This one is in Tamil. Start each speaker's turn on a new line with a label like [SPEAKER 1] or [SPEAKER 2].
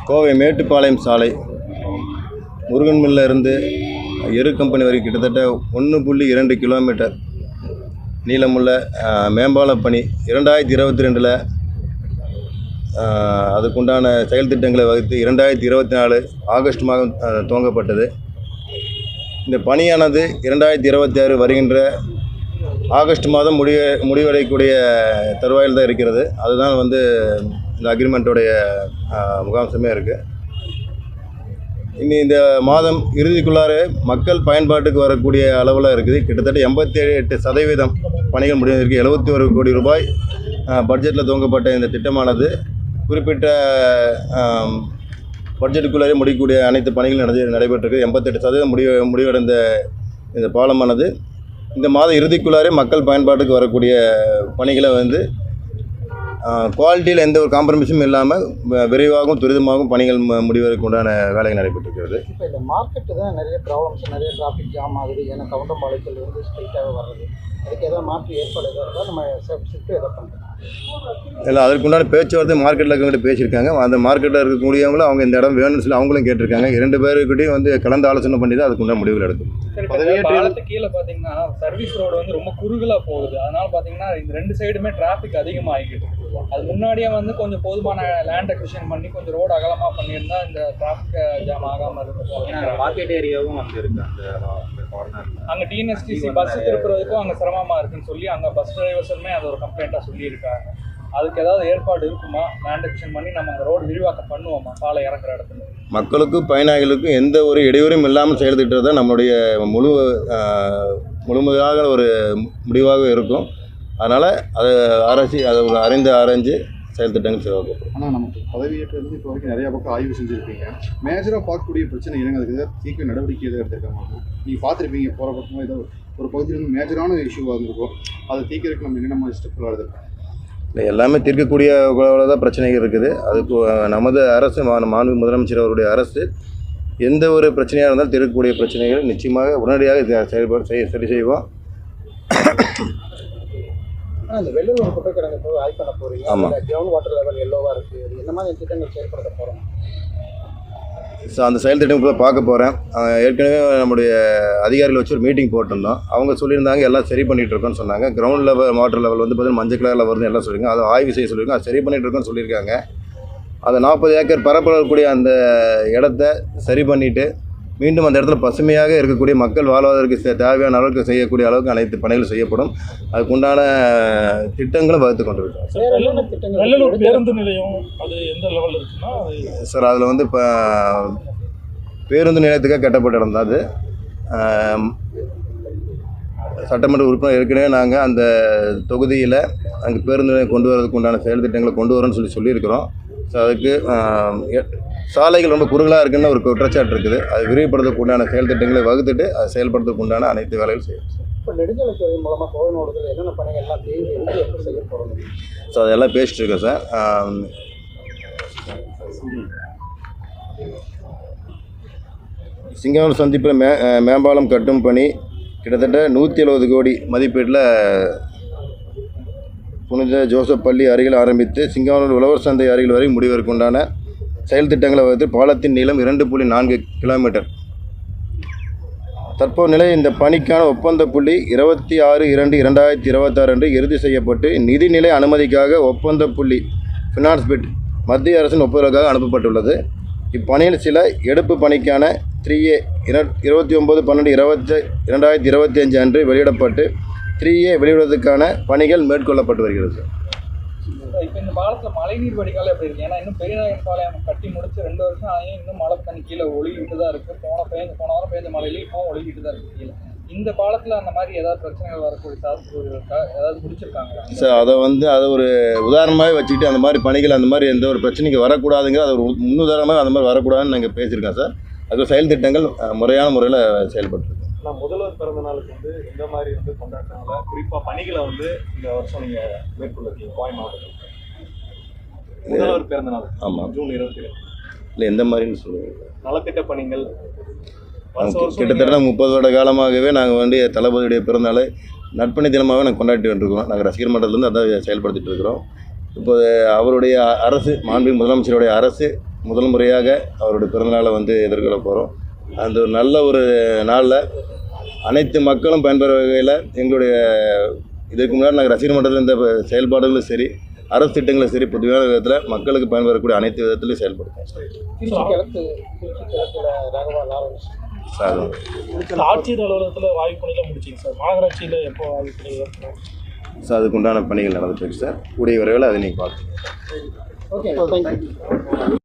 [SPEAKER 1] கோவை மேட்டுப்பாளையம் சாலை முருகன்மில்ல இருந்து எரு கம்பெனி வரை கிட்டத்தட்ட 1.2 கிலோமீட்டர் நீளமுள்ள மேம்பால பணி 2022 அதுக்குண்டான செயல் திட்டங்களை வகுத்து 2024 ஆகஸ்ட் மாதம் துவங்கப்பட்டது. இந்த பணியானது 2026 வருகின்ற ஆகஸ்ட் மாதம் முடிவடையக்கூடிய தருவாயில் தான் இருக்கிறது. அதுதான் இந்த அக்ரிமெண்ட்டோடைய முகாம்சமே இருக்குது. இனி இந்த மாதம் இறுதிக்குள்ளார மக்கள் பயன்பாட்டுக்கு வரக்கூடிய அளவில் இருக்குது. கிட்டத்தட்ட 88% பணிகள் முடிவதற்கு 71 கோடி ரூபாய் பட்ஜெட்டில் துவங்கப்பட்ட இந்த திட்டமானது குறிப்பிட்ட பட்ஜெட்டுக்குள்ளாரே முடிக்கக்கூடிய அனைத்து பணிகளும் நடைபெற்றிருக்கு. 88% முடிவடைந்த இந்த பாலமானது இந்த மாத இறுதிக்குள்ளாரே மக்கள் பயன்பாட்டுக்கு வரக்கூடிய பணிகளை குவாலிட்டியில் எந்த ஒரு காம்ப்ரமைஸும் இல்லாமல் விரைவாகவும் துரிதமாகவும் பணிகள் முடிவதற்கு உண்டான வேலைகள் நடைபெற்றிருக்கிறது.
[SPEAKER 2] இப்போ இந்த மார்க்கெட்டு தான் நிறைய ப்ராப்ளம்ஸ், நிறைய டிராஃபிக் ஜாம் ஆகுது. ஏன்னா கவுண்டம்பாளையத்தில் இருந்து ஸ்ட்ரைட்டாக வர்றது, அதுக்கு எதாவது மாற்று ஏற்பாடு எதாவது இருந்தால் நம்ம ஷிஃப்ட்டு எதாவது பண்ணுறோம்.
[SPEAKER 1] இல்லை, அதற்குண்டான பேச்சுவார்த்தை மார்க்கெட்டில் இருக்கவங்ககிட்ட பேசியிருக்காங்க. அந்த மார்க்கெட்டில் இருக்கக்கூடியவங்களும் அவங்க இந்த இடம் வேணும்னு சொல்லி அவங்களும் கேட்டிருக்காங்க. 2 பேருக்கிட்டையும் கலந்து ஆலோசனை பண்ணி தான் அதுக்குண்டான முடிவுகள் எடுக்கும்.
[SPEAKER 3] பாலத்துக்கு கீழே பார்த்தீங்கன்னா சர்வீஸ் ரோடு ரொம்ப குறுகலாக போகுது. அதனால பார்த்தீங்கன்னா இந்த 2 சைடுமே டிராஃபிக் அதிகமாக ஆகிக்கிட்டு. அது முன்னாடியே கொஞ்சம் போதுமான லேண்ட் அக்விஷன் பண்ணி கொஞ்சம் ரோடு அகலமாக பண்ணியிருந்தா இந்த டிராஃபிக் ஜாம் ஆகாமல் இருக்கும்.
[SPEAKER 4] மார்க்கெட் ஏரியாவும் இருக்கு அந்த கார்னரில்.
[SPEAKER 3] அங்கே டிஎன்எஸ்டிசி பஸ் திருப்புறதுக்கும் அங்கே சிரமமாக இருக்குன்னு சொல்லி அங்கே பஸ் டிரைவர்ஸுமே அது ஒரு கம்ப்ளைண்ட்டாக சொல்லியிருக்காங்க. அதுக்கு ஏதாவது ஏற்பாடு இருக்குமா? லேண்ட் அக்விஷன் பண்ணி நம்ம அங்கே ரோடு விரிவாக்கம் பண்ணுவோமா பாலை இறங்குற இடத்துல?
[SPEAKER 1] மக்களுக்கும் பயனாளிகளுக்கும் எந்த ஒரு இடையூறும் இல்லாமல் செயல்திட்டது தான் நம்மளுடைய முழுமையாக ஒரு முடிவாக இருக்கும். அதனால் அதை ஆராய்ஞ்சு செயல் திட்டங்கள் செய்வாங்க.
[SPEAKER 5] ஆனால் நமக்கு பதவியேற்றது இப்போ வரைக்கும் நிறையா பக்கம் ஆய்வு செஞ்சுருப்பீங்க. மேஜராக பார்க்கக்கூடிய பிரச்சனை என்னங்க, அதுக்கு சீக்கிரம் நடவடிக்கை எதாவது எடுத்துருக்காங்க? நீங்கள் பார்த்துருப்பீங்க, போகிற பக்கமாக ஏதோ ஒரு பகுதியில் மேஜரான இஷ்யூவாக இருந்திருக்கும். அதை தீர்க்கறதுக்கு நம்ம என்னென்ன மாதிரி ஸ்டெப் எடுத்துருக்கோம்?
[SPEAKER 1] இல்லை, எல்லாமே தீர்க்கக்கூடிய தான் பிரச்சனைகள் இருக்குது. அதுக்கு நமது அரசு மாண்பு முதலமைச்சர் அவருடைய அரசு எந்த ஒரு பிரச்சனையாக இருந்தாலும் தீர்க்கக்கூடிய பிரச்சனைகள் நிச்சயமாக உடனடியாக சரி செய்வோம்.
[SPEAKER 2] ஆனால் இந்த வெள்ளலூர் குப்பைக்கிடங்கு போய் ஆய்வு பண்ண போகிறீங்க. ஆமாம், கிரவுண்ட் வாட்டர் லெவல் எல்லோவாக இருக்குது. என்ன மாதிரி திட்டங்கள் செயல்படுத்த போகிறோம்?
[SPEAKER 1] ஸோ அந்த செயல் திட்டம் பார்க்க போகிறேன். ஏற்கனவே நம்முடைய அதிகாரிகள் வச்சு ஒரு மீட்டிங் போட்டிருந்தோம். அவங்க சொல்லியிருந்தாங்க எல்லாம் சரி பண்ணிகிட்டு இருக்கோன்னு சொன்னாங்க. கிரவுண்ட் லெவல் வாட்டர் லெவல் பார்த்தீங்கன்னா மஞ்சள் கலரில் வருதுன்னு எல்லாம் சொல்லியிருக்காங்க. அதை ஆய்வு செய்ய சொல்லியிருக்காங்க. அது சரி பண்ணிகிட்டு இருக்கோன்னு சொல்லியிருக்காங்க. அதை 40 ஏக்கர் பரப்பளவு இருக்கக்கூடிய அந்த இடத்த சரி பண்ணிவிட்டு மீண்டும் அந்த இடத்துல பசுமையாக இருக்கக்கூடிய மக்கள் வாழ்வதற்கு தேவையான அளவுக்கு செய்யக்கூடிய அளவுக்கு அனைத்து பணிகளும் செய்யப்படும். அதுக்குண்டான திட்டங்களும் வகுத்து கொண்டிருக்கோம்.
[SPEAKER 6] வெள்ளலூர் பேருந்து நிலையம் அது எந்த லெவலில் இருக்குன்னா
[SPEAKER 1] சார், அதில் இப்போ பேருந்து நிலையத்துக்காக கட்டப்பட்ட இடம் தான் அது. சட்டமன்ற உறுப்பினர் ஏற்கனவே நாங்கள் அந்த தொகுதியில் அங்கே பேருந்து நிலையம் கொண்டு வரதுக்கு உண்டான செயல் திட்டங்களை கொண்டு வரோன்னு சொல்லியிருக்கிறோம். ஸோ அதுக்கு சாலைகள் ரொம்ப குறுகலாக இருக்குன்னு ஒரு குற்றச்சாட்டு இருக்குது. அது விரிவுபடுறதுக்கு உண்டான செயல் திட்டங்களை வகுத்துட்டு அதை செயல்படுறதுக்கு உண்டான அனைத்து வேலைகள் செய்யும்.
[SPEAKER 2] இப்போ நெடுஞ்சாலைத்துறை மூலமாக கோவை மாவட்டத்தில் என்னென்ன பணிகள் எல்லாம் எப்படி செய்ய போகிறோம்?
[SPEAKER 1] ஸோ அதெல்லாம் பேசிட்டு இருக்கோம் சார். சிங்கவரம் சந்திப்பில் மேம்பாலம் கட்டும் பணி கிட்டத்தட்ட 170 கோடி மதிப்பீட்டில் புனித ஜோசப் பள்ளி அருகில் ஆரம்பித்து சிங்கவரம் உழவர் சந்தை அருகில் வரை முடிவதற்குண்டான செயல் திட்டங்களை வகுத்து பாலத்தின் நீளம் 2.4 கிலோமீட்டர். தற்போது நிலை இந்த பணிக்கான ஒப்பந்த புள்ளி 26/2/2026 அன்று இறுதி செய்யப்பட்டு நிதிநிலை அனுமதிக்காக ஒப்பந்த புள்ளி ஃபினான்ஸ் பிட் மத்திய அரசின் ஒப்புதலுக்காக அனுப்பப்பட்டுள்ளது. இப்பணியில் சில எடுப்பு பணிக்கான 3A 29/12/2025 அன்று வெளியிடப்பட்டு 3A வெளியிடுவதற்கான பணிகள் மேற்கொள்ளப்பட்டு வருகிறது.
[SPEAKER 3] இப்போ இந்த பாலத்தில் மழைநீர் வடிகால் எப்படி இருக்குது? ஏன்னா இன்னும் பெரியநாயகன் பாளையம் கட்டி முடிச்சு 2 வருஷம் ஆகியும் இன்னும் மழை தண்ணி கீழே ஒழுகிட்டு தான் இருக்குது. போன வாரம் பேஞ்ச மழையிலையும் இப்போ ஒழுகிட்டு தான் இருக்குது கீழே. இந்த பாலத்தில் அந்த மாதிரி ஏதாவது பிரச்சனைகள் வரக்கூடிய சாத்தியக்கூறு இருக்கா? ஏதாவது முடிச்சிருக்காங்களா
[SPEAKER 1] சார்? அதை ஒரு உதாரணமாகவே வச்சுக்கிட்டு அந்த மாதிரி பணிகள் அந்த மாதிரி எந்த ஒரு பிரச்சனைக்கு வரக்கூடாதுங்கிற அது ஒரு முன்னுதாரணமாக அந்த மாதிரி வரக்கூடாதுன்னு நாங்கள் பேசியிருக்கோம் சார். அது செயல் திட்டங்கள் முறையான முறையில் செயல்பட்டுருக்கு.
[SPEAKER 4] நான் முதல்வர் பிறந்த நாளுக்கு இந்த மாதிரி கொண்டாடுறதுனால குறிப்பாக பணிகளை இந்த வருஷம் நீங்கள் மேற்கொள்ளிருக்கீங்க கோவை மாவட்டத்தில். முதல்வர் பிறந்த நாள்
[SPEAKER 1] ஆமாம்,
[SPEAKER 4] ஜூன் 22.
[SPEAKER 1] இல்லை எந்த மாதிரின்னு சொல்லுங்கள்.
[SPEAKER 4] நலத்திட்ட பணிகள்
[SPEAKER 1] கிட்டத்தட்ட 30 வருட காலமாகவே நாங்கள் தளபதியுடைய பிறந்தநாளை நற்பணி தினமாகவே நாங்கள் கொண்டாடிட்டு வந்துருக்கோம். நாங்கள் ரசிகர் மன்றத்துலேருந்து அதை செயல்படுத்திட்டு இருக்கிறோம். இப்போது அவருடைய அரசு மாண்புமிகு முதலமைச்சருடைய அரசு முதல் முறையாக அவருடைய பிறந்தநாளை வந்து எதிர்கொள்ள போகிறோம். அந்த ஒரு நல்ல ஒரு நாளில் அனைத்து மக்களும் பயன்பெற வகையில் எங்களுடைய இதுக்கு முன்னாடி நாங்கள் ரசிகர் மன்றத்தில் இந்த செயல்பாடுகளும் சரி, அரசு திட்டங்களும் சரி, பொதுவான விதத்தில் மக்களுக்கு பயன்பெறக்கூடிய அனைத்து விதத்திலையும் செயல்படுத்தோம்.
[SPEAKER 2] திருச்சி கிழக்குல ராகவா லாரன்ஸ்
[SPEAKER 1] சார்
[SPEAKER 6] ஆட்சியர் அலுவலகத்தில் வாய்ப்பணியில் முடிச்சிங்க சார். மாநகராட்சியில் எப்போ வாய்ப்பணி ஏற்படும்?
[SPEAKER 1] ஸோ அதுக்குண்டான பணிகள் நடந்துட்டு இருக்கு சார். கூடிய விரைவில் அதை நீங்கள் பார்த்துக்கோங்க.
[SPEAKER 2] Okay, thank you.